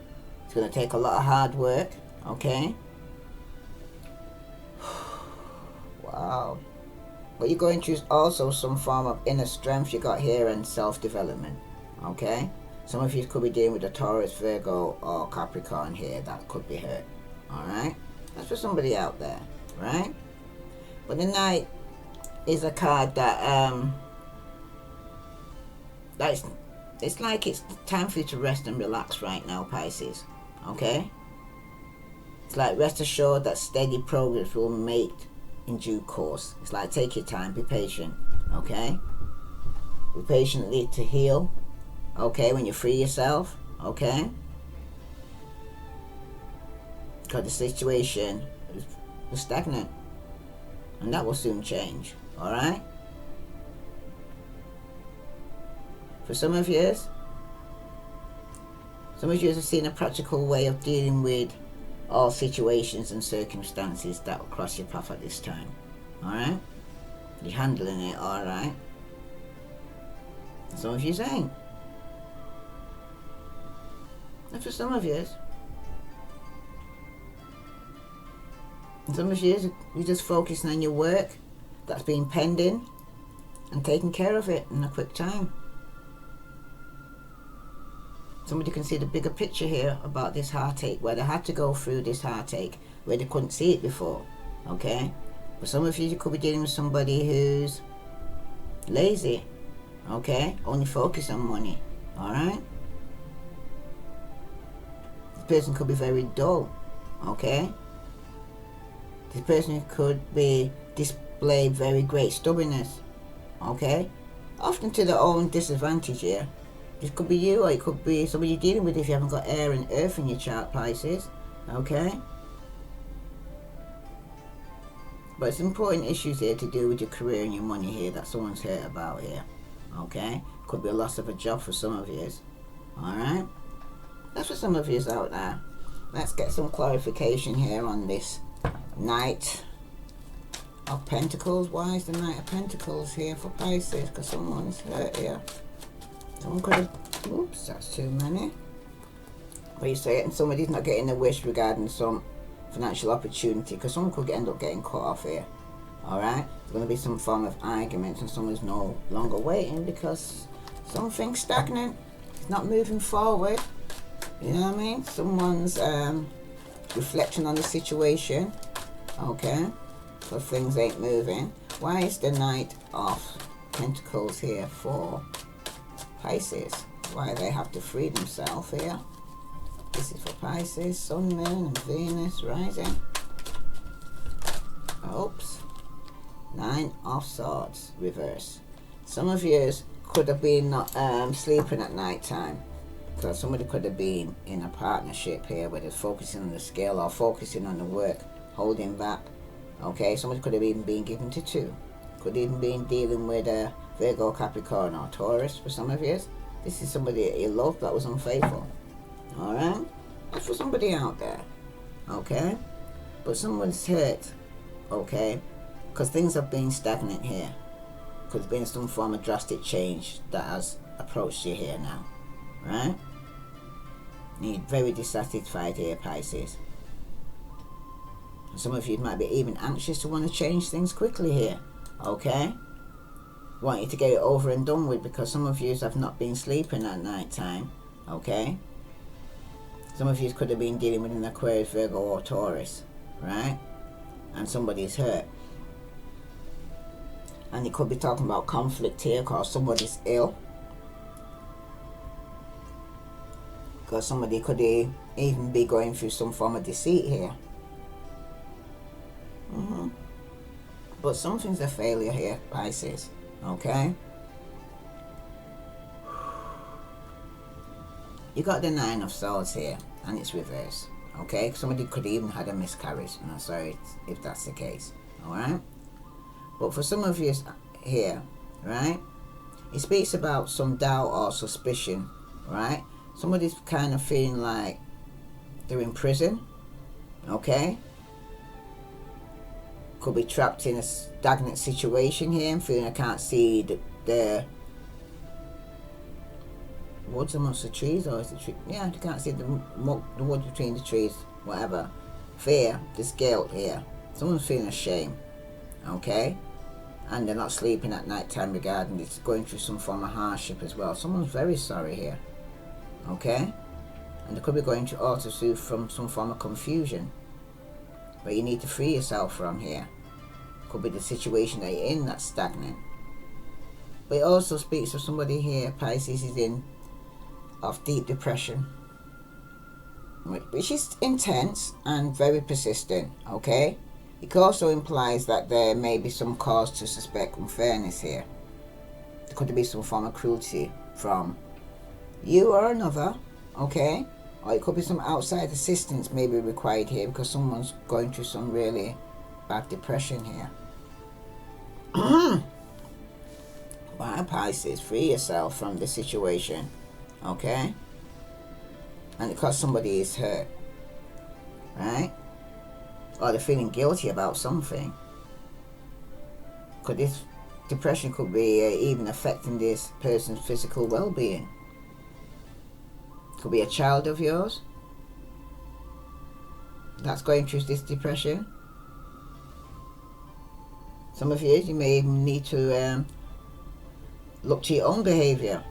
It's going to take a lot of hard work, okay? Wow. But you're going through also some form of inner strength you got here and self-development, okay? Some of you could be dealing with a Taurus, Virgo, or Capricorn here that could be hurt, alright? That's for somebody out there, right? But the Knight is a card that, it's like it's time for you to rest and relax right now, Pisces. Okay? It's like rest assured that steady progress will make in due course. It's like take your time, be patient. Okay? Be patiently to heal. Okay? When you free yourself. Okay? Because the situation is stagnant. And that will soon change. Alright? For some of you have seen a practical way of dealing with all situations and circumstances that will cross your path at this time. Alright? You're handling it alright. Some of you ain't. And for some of you, you're just focusing on your work that's been pending and taking care of it in a quick time. Somebody can see the bigger picture here about this heartache, where they had to go through this heartache, where they couldn't see it before, okay? But some of you could be dealing with somebody who's lazy, okay? Only focused on money, alright? This person could be very dull, okay? This person could be display very great stubbornness, okay? Often to their own disadvantage here. This could be you, or it could be somebody you're dealing with if you haven't got air and earth in your chart, Pisces. Okay? But it's important issues here to do with your career and your money here that someone's hurt about here. Okay? Could be a loss of a job for some of you. Alright? That's for some of you out there. Let's get some clarification here on this Knight of Pentacles. Why is the Knight of Pentacles here for Pisces? Because someone's hurt here. Someone could have, oops, that's too many. But you say it, and somebody's not getting a wish regarding some financial opportunity, because someone could end up getting cut off here. Alright? There's going to be some form of argument, and someone's no longer waiting because something's stagnant. It's not moving forward. You know what I mean? Someone's reflecting on the situation. Okay? So things ain't moving. Why is the Knight of Pentacles here for Pisces? Why they have to free themselves here? This is for Pisces, Sun, Moon, and Venus rising. Oops. Nine of Swords, reverse. Some of you could have been not sleeping at night time. So somebody could have been in a partnership here where they're focusing on the skill or focusing on the work, holding back. Okay, somebody could have even been given to two. Could even been dealing with a Virgo, Capricorn or Taurus for some of you. This is somebody that you love that was unfaithful. Alright? That's for somebody out there. Okay? But someone's hurt. Okay? Because things have been stagnant here. Could have been some form of drastic change that has approached you here now. Right? You're very dissatisfied here, Pisces. And some of you might be even anxious to want to change things quickly here. Okay? Want you to get it over and done with, because some of you have not been sleeping at night time. Okay? Some of you could have been dealing with an Aquarius, Virgo or Taurus. Right? And somebody's hurt. And you could be talking about conflict here because somebody's ill. Because somebody could even be going through some form of deceit here. But something's a failure here, Pisces. Okay? You got the Nine of Swords here, and it's reversed. Okay? Somebody could even had a miscarriage, and I'm sorry if that's the case. Alright? But for some of you here, right? It speaks about some doubt or suspicion, right? Somebody's kind of feeling like they're in prison, okay? Could be trapped in a stagnant situation here and feeling I can't see the woods amongst the trees, or is the tree? Yeah, you can't see the woods between the trees, whatever. Fear, this guilt here. Someone's feeling ashamed, okay? And they're not sleeping at night time regarding it's going through some form of hardship as well. Someone's very sorry here. Okay? And they could be going to also sue from some form of confusion. But you need to free yourself from here. Could be the situation that you're in that's stagnant. But it also speaks of somebody here, Pisces, is in of deep depression. Which is intense and very persistent, okay? It also implies that there may be some cause to suspect unfairness here. There could be some form of cruelty from you or another, okay? Or it could be some outside assistance may be required here because someone's going through some really bad depression here. Why, Pisces, free yourself from the situation, okay? And because somebody is hurt, right? Or they're feeling guilty about something. Could this depression could be even affecting this person's physical well-being. Could be a child of yours that's going through this depression. Some of you may even need to look to your own behaviour.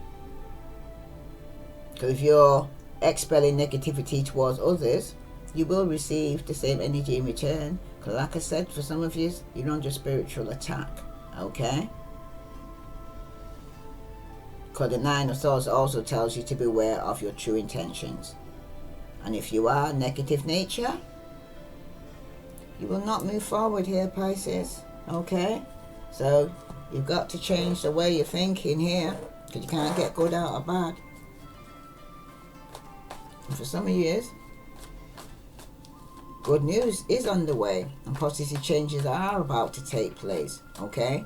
Because if you're expelling negativity towards others, you will receive the same energy in return. Because like I said, for some of you, you're under spiritual attack. Okay? Because the Nine of Swords also tells you to beware of your true intentions. And if you are negative nature, you will not move forward here, Pisces. Okay? So, you've got to change the way you're thinking here. Because you can't get good out of bad. And for some of you, good news is on the way. And positive changes are about to take place. Okay?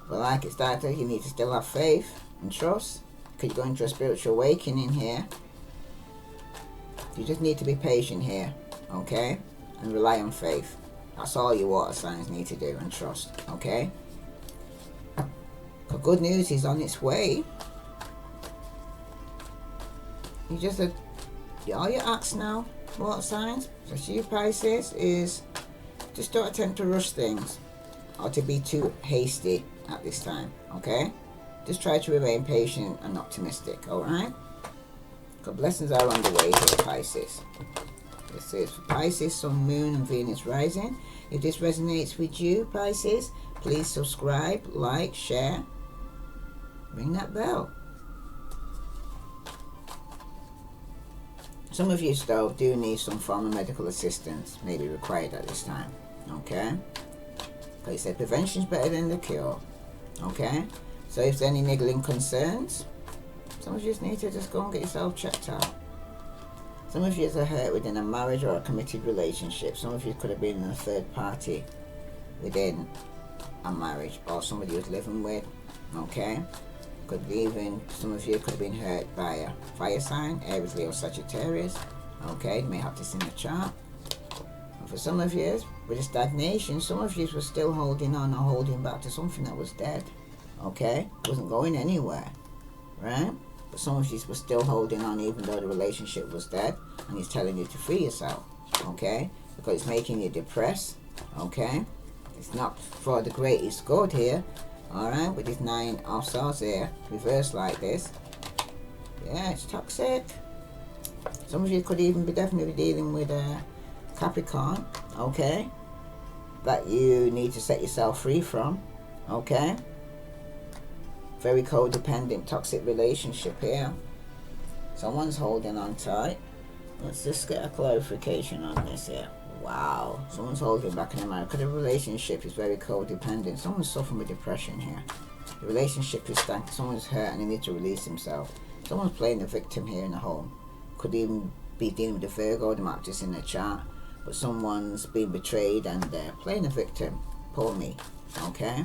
But like it started, you need to still have faith and trust. Because you're going through a spiritual awakening here. You just need to be patient here. Okay? And rely on faith. That's all your water signs need to do, and trust, okay? The good news is on its way. You just all your acts now, water signs, just you Pisces, is just don't attempt to rush things or to be too hasty at this time, okay? Just try to remain patient and optimistic, alright? Because blessings are on the way here, Pisces. This is for Pisces, Sun, Moon and Venus rising. If this resonates with you, Pisces, please subscribe, like, share, ring that bell. Some of you still do need some form of medical assistance, may be required at this time, okay? They say prevention is better than the cure, okay? So if there's any niggling concerns, some of you just need to just go and get yourself checked out. Some of you are hurt within a marriage or a committed relationship. Some of you could have been in a third party within a marriage, or somebody you're living with, okay? Could be even, some of you could have been hurt by a fire sign, Aries, Leo, Sagittarius, okay? You may have this in the chart. And for some of you, with a stagnation, some of you were still holding on or holding back to something that was dead, okay? It wasn't going anywhere, right? But some of you were still holding on even though the relationship was dead, and he's telling you to free yourself, okay? Because it's making you depressed, okay? It's not for the greatest good here, alright? With this 9 of Swords here, reversed like this. Yeah, it's toxic. Some of you could even be definitely dealing with a Capricorn, okay? That you need to set yourself free from, okay? Very codependent, toxic relationship here. Someone's holding on tight. Let's just get a clarification on this here. Wow, someone's holding back in America. The relationship is very codependent. Someone's suffering with depression here. The relationship is stank. Someone's hurt and they need to release himself. Someone's playing the victim here in the home. Could even be dealing with the Virgo, the map just in the chart. But someone's been betrayed and they're playing the victim. Poor me, okay?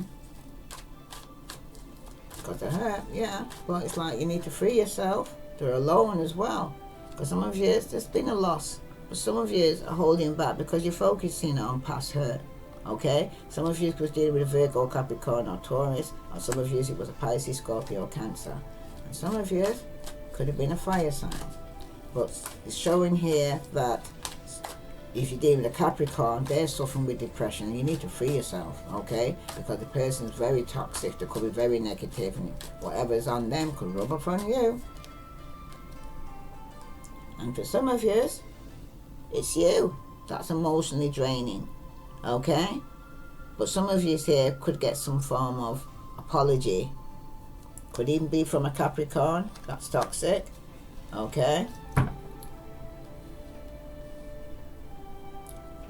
Because they're hurt, yeah. But it's like you need to free yourself. They're alone as well. Because some of you, there's been a loss. But some of you are holding back because you're focusing on past hurt, okay? Some of you was dealing with a Virgo, Capricorn, or Taurus, or some of you it was a Pisces, Scorpio, or Cancer. And some of you could have been a fire sign. But it's showing here that if you're dealing with a Capricorn, they're suffering with depression and you need to free yourself, okay? Because the person's very toxic, they could be very negative, and whatever's on them could rub off on you. And for some of you, it's you that's emotionally draining, okay? But some of you here could get some form of apology. Could even be from a Capricorn that's toxic, okay?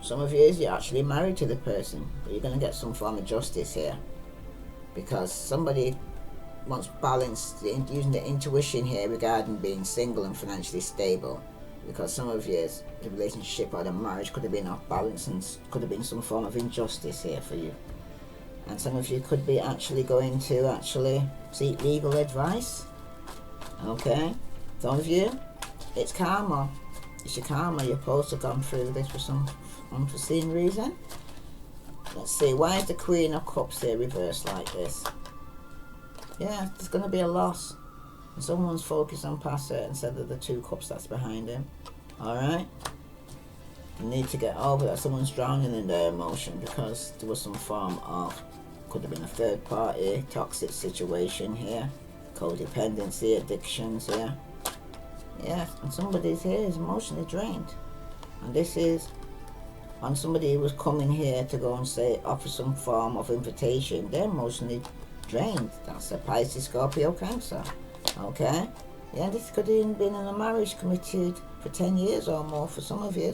Some of you, you're actually married to the person, but you're going to get some form of justice here. Because somebody wants balance, using the intuition here regarding being single and financially stable. Because some of you, the relationship or the marriage could have been off balance and could have been some form of injustice here for you. And some of you could be actually going to actually seek legal advice. Okay? Some of you, it's karma. It's your karma. You're supposed to have gone through this for some unforeseen reason. Let's see, why is the Queen of Cups here reversed like this? Yeah, there's going to be a loss. And someone's focused on past it instead of the 2 cups that's behind him. Alright? You need to get over that. Someone's drowning in their emotion because there was some form of, could have been a third party, toxic situation here. Codependency, addictions here. Yeah, and somebody's here is emotionally drained. And this is on somebody who was coming here to go and say, offer some form of invitation. They're emotionally drained. That's a Pisces, Scorpio, Cancer. Okay? Yeah, this could have even been in a marriage committed for 10 years or more for some of you.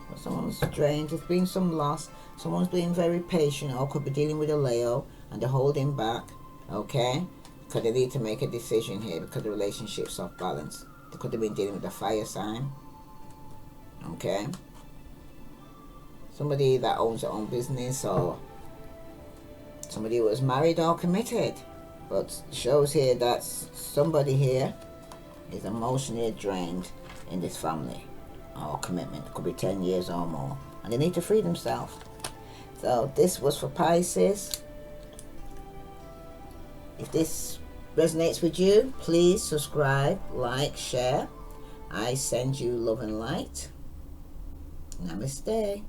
But someone's drained, there's been some loss, someone's being very patient, or could be dealing with a Leo and they're holding back, okay? Because they need to make a decision here because the relationship's off balance. They could have been dealing with a fire sign, okay? Somebody that owns their own business, or somebody who was married or committed. But shows here that somebody here is emotionally drained in this family or commitment. It could be 10 years or more. And they need to free themselves. So this was for Pisces. If this resonates with you, please subscribe, like, share. I send you love and light. Namaste.